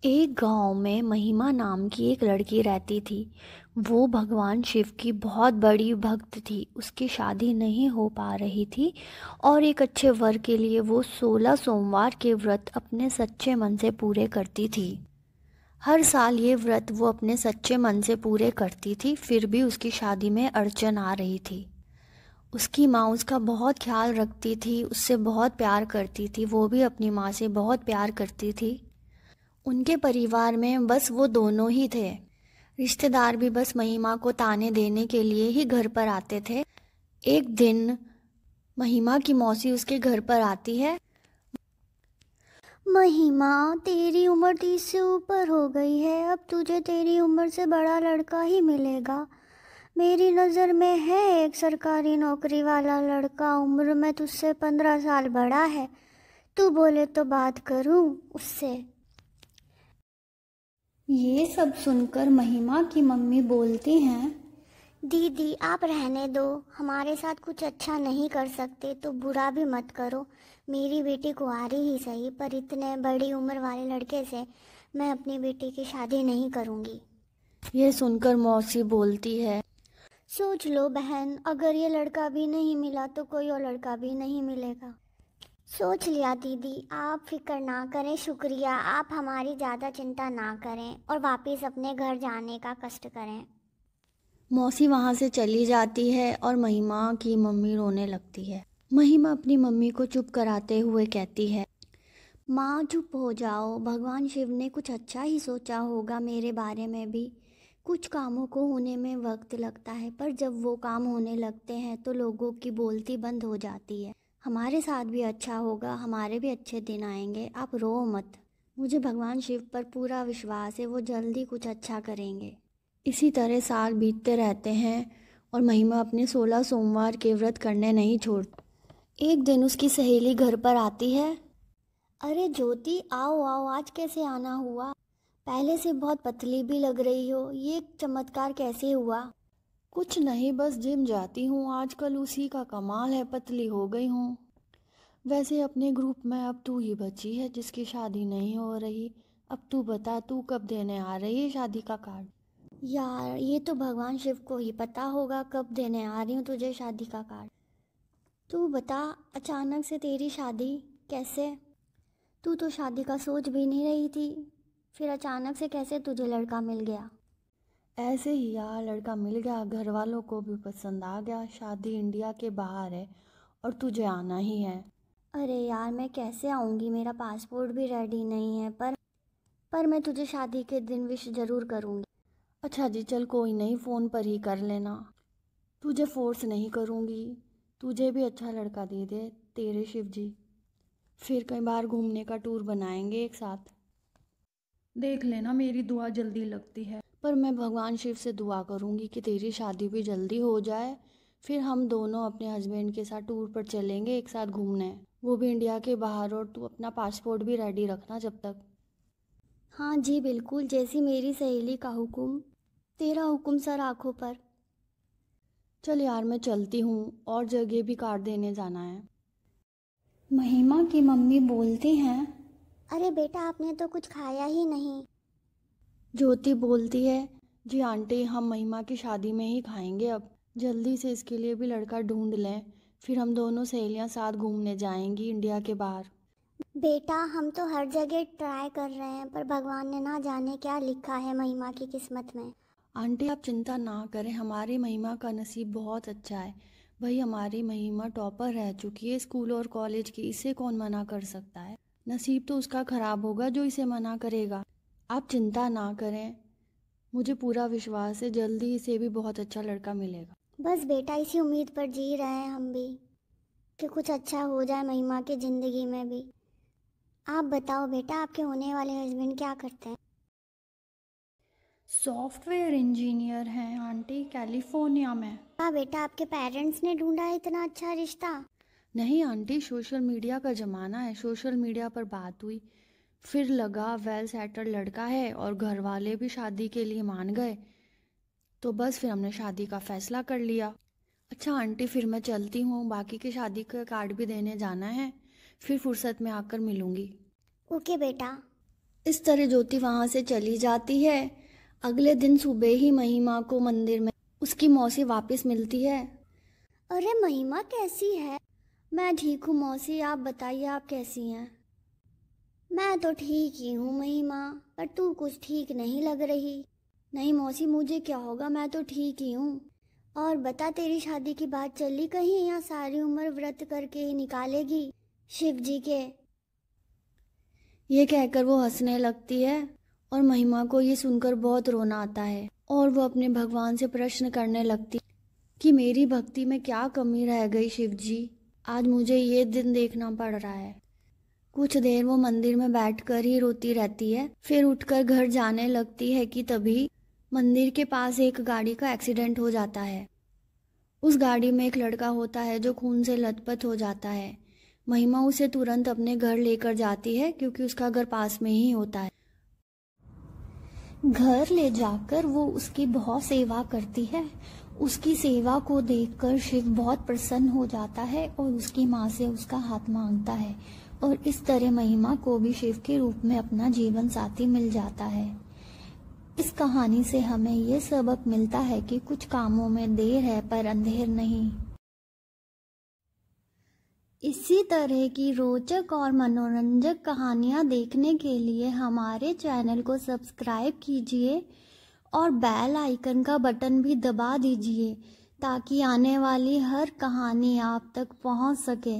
एक गांव में महिमा नाम की एक लड़की रहती थी। वो भगवान शिव की बहुत बड़ी भक्त थी। उसकी शादी नहीं हो पा रही थी और एक अच्छे वर के लिए वो 16 सोमवार के व्रत अपने सच्चे मन से पूरे करती थी। हर साल ये व्रत वो अपने सच्चे मन से पूरे करती थी, फिर भी उसकी शादी में अड़चन आ रही थी। उसकी माँ उसका बहुत ख्याल रखती थी, उससे बहुत प्यार करती थी। वो भी अपनी माँ से बहुत प्यार करती थी। उनके परिवार में बस वो दोनों ही थे। रिश्तेदार भी बस महिमा को ताने देने के लिए ही घर पर आते थे। एक दिन महिमा की मौसी उसके घर पर आती है। महिमा, तेरी उम्र 30 से ऊपर हो गई है, अब तुझे तेरी उम्र से बड़ा लड़का ही मिलेगा। मेरी नज़र में है एक सरकारी नौकरी वाला लड़का, उम्र में तुझसे 15 साल बड़ा है। तू बोले तो बात करूं उससे। ये सब सुनकर महिमा की मम्मी बोलती हैं, दीदी आप रहने दो, हमारे साथ कुछ अच्छा नहीं कर सकते तो बुरा भी मत करो। मेरी बेटी कुंवारी ही सही, पर इतने बड़ी उम्र वाले लड़के से मैं अपनी बेटी की शादी नहीं करूँगी। यह सुनकर मौसी बोलती है, सोच लो बहन, अगर ये लड़का भी नहीं मिला तो कोई और लड़का भी नहीं मिलेगा। सोच लिया दीदी, आप फिक्र ना करें, शुक्रिया। आप हमारी ज़्यादा चिंता ना करें और वापस अपने घर जाने का कष्ट करें। मौसी वहाँ से चली जाती है और महिमा की मम्मी रोने लगती है। महिमा अपनी मम्मी को चुप कराते हुए कहती है, माँ चुप हो जाओ, भगवान शिव ने कुछ अच्छा ही सोचा होगा मेरे बारे में भी। कुछ कामों को होने में वक्त लगता है, पर जब वो काम होने लगते हैं तो लोगों की बोलती बंद हो जाती है। हमारे साथ भी अच्छा होगा, हमारे भी अच्छे दिन आएंगे, आप रो मत। मुझे भगवान शिव पर पूरा विश्वास है, वो जल्दी कुछ अच्छा करेंगे। इसी तरह साल बीतते रहते हैं और महिमा अपने 16 सोमवार के व्रत करने नहीं छोड़ती। एक दिन उसकी सहेली घर पर आती है। अरे ज्योति, आओ आओ, आज कैसे आना हुआ? पहले से बहुत पतली भी लग रही हो, ये चमत्कार कैसे हुआ? कुछ नहीं, बस जिम जाती हूँ आजकल, उसी का कमाल है, पतली हो गई हूँ। वैसे अपने ग्रुप में अब तू ही बची है जिसकी शादी नहीं हो रही। अब तू बता, तू कब देने आ रही है शादी का कार्ड? यार ये तो भगवान शिव को ही पता होगा कब देने आ रही हूँ तुझे शादी का कार्ड। तू बता, अचानक से तेरी शादी कैसे? तू तो शादी का सोच भी नहीं रही थी, फिर अचानक से कैसे तुझे लड़का मिल गया? ऐसे ही यार, लड़का मिल गया, घर वालों को भी पसंद आ गया। शादी इंडिया के बाहर है और तुझे आना ही है। अरे यार मैं कैसे आऊँगी, मेरा पासपोर्ट भी रेडी नहीं है, पर मैं तुझे शादी के दिन विश ज़रूर करूँगी। अच्छा जी, चल कोई नहीं, फ़ोन पर ही कर लेना। तुझे फोर्स नहीं करूँगी, तुझे भी अच्छा लड़का दे दे तेरे शिव जी। फिर कई बार घूमने का टूर बनाएंगे एक साथ। देख लेना, मेरी दुआ जल्दी लगती है। पर मैं भगवान शिव से दुआ करूँगी कि तेरी शादी भी जल्दी हो जाए, फिर हम दोनों अपने हस्बैंड के साथ टूर पर चलेंगे एक साथ घूमने, वो भी इंडिया के बाहर। और तू अपना पासपोर्ट भी रेडी रखना जब तक। हाँ जी बिल्कुल, जैसी मेरी सहेली का हुक्म। तेरा हुक्म सर आँखों पर। चल यार मैं चलती हूँ, और जगह भी कार्ड देने जाना है। महिमा की मम्मी बोलती हैं, अरे बेटा आपने तो कुछ खाया ही नहीं। ज्योति बोलती है, जी आंटी, हम महिमा की शादी में ही खाएंगे अब। जल्दी से इसके लिए भी लड़का ढूंढ लें, फिर हम दोनों सहेलियां साथ घूमने जाएंगी इंडिया के बाहर। बेटा हम तो हर जगह ट्राई कर रहे हैं, पर भगवान ने ना जाने क्या लिखा है महिमा की किस्मत में। आंटी आप चिंता ना करें, हमारी महिमा का नसीब बहुत अच्छा है। भाई हमारी महिमा टॉपर रह चुकी है स्कूल और कॉलेज की, इसे कौन मना कर सकता है? नसीब तो उसका खराब होगा जो इसे मना करेगा। आप चिंता ना करें, मुझे पूरा विश्वास है जल्दी इसे भी बहुत अच्छा लड़का मिलेगा। बस बेटा इसी उम्मीद पर जी रहे हैं हम भी, कि कुछ अच्छा हो जाए महिमा की ज़िंदगी में भी। आप बताओ बेटा, आपके होने वाले हस्बैंड क्या करते हैं? सॉफ्टवेयर इंजीनियर हैं आंटी, कैलिफोर्निया में। हाँ बेटा, आपके पेरेंट्स ने ढूंढा है इतना अच्छा रिश्ता? नहीं आंटी, सोशल मीडिया का ज़माना है, सोशल मीडिया पर बात हुई, फिर लगा वेल सेटल्ड लड़का है और घर वाले भी शादी के लिए मान गए, तो बस फिर हमने शादी का फ़ैसला कर लिया। अच्छा आंटी, फिर मैं चलती हूँ, बाकी के शादी का कार्ड भी देने जाना है, फिर फुर्सत में आकर मिलूँगी। ओके बेटा। इस तरह ज्योति वहां से चली जाती है। अगले दिन सुबह ही महिमा को मंदिर में उसकी मौसी वापस मिलती है। अरे महिमा कैसी है? मैं ठीक हूँ मौसी, आप बताइए आप कैसी हैं? मैं तो ठीक ही हूँ महिमा, पर तू कुछ ठीक नहीं लग रही। नहीं मौसी, मुझे क्या होगा, मैं तो ठीक ही हूँ। और बता, तेरी शादी की बात चली कहीं, या सारी उम्र व्रत करके ही निकालेगी शिव जी के? ये कहकर वो हंसने लगती है और महिमा को ये सुनकर बहुत रोना आता है और वो अपने भगवान से प्रश्न करने लगती कि मेरी भक्ति में क्या कमी रह गई शिव जी, आज मुझे ये दिन देखना पड़ रहा है। कुछ देर वो मंदिर में बैठकर ही रोती रहती है, फिर उठकर घर जाने लगती है कि तभी मंदिर के पास एक गाड़ी का एक्सीडेंट हो जाता है। उस गाड़ी में एक लड़का होता है जो खून से लथपथ हो जाता है। महिमा उसे तुरंत अपने घर लेकर जाती है क्योंकि उसका घर पास में ही होता है। घर ले जाकर वो उसकी बहुत सेवा करती है। उसकी सेवा को देखकर शिव बहुत प्रसन्न हो जाता है और उसकी माँ से उसका हाथ मांगता है और इस तरह महिमा को भी शिव के रूप में अपना जीवन साथी मिल जाता है। इस कहानी से हमें ये सबक मिलता है कि कुछ कामों में देर है पर अंधेर नहीं। इसी तरह की रोचक और मनोरंजक कहानियाँ देखने के लिए हमारे चैनल को सब्सक्राइब कीजिए और बेल आइकन का बटन भी दबा दीजिए ताकि आने वाली हर कहानी आप तक पहुंच सके।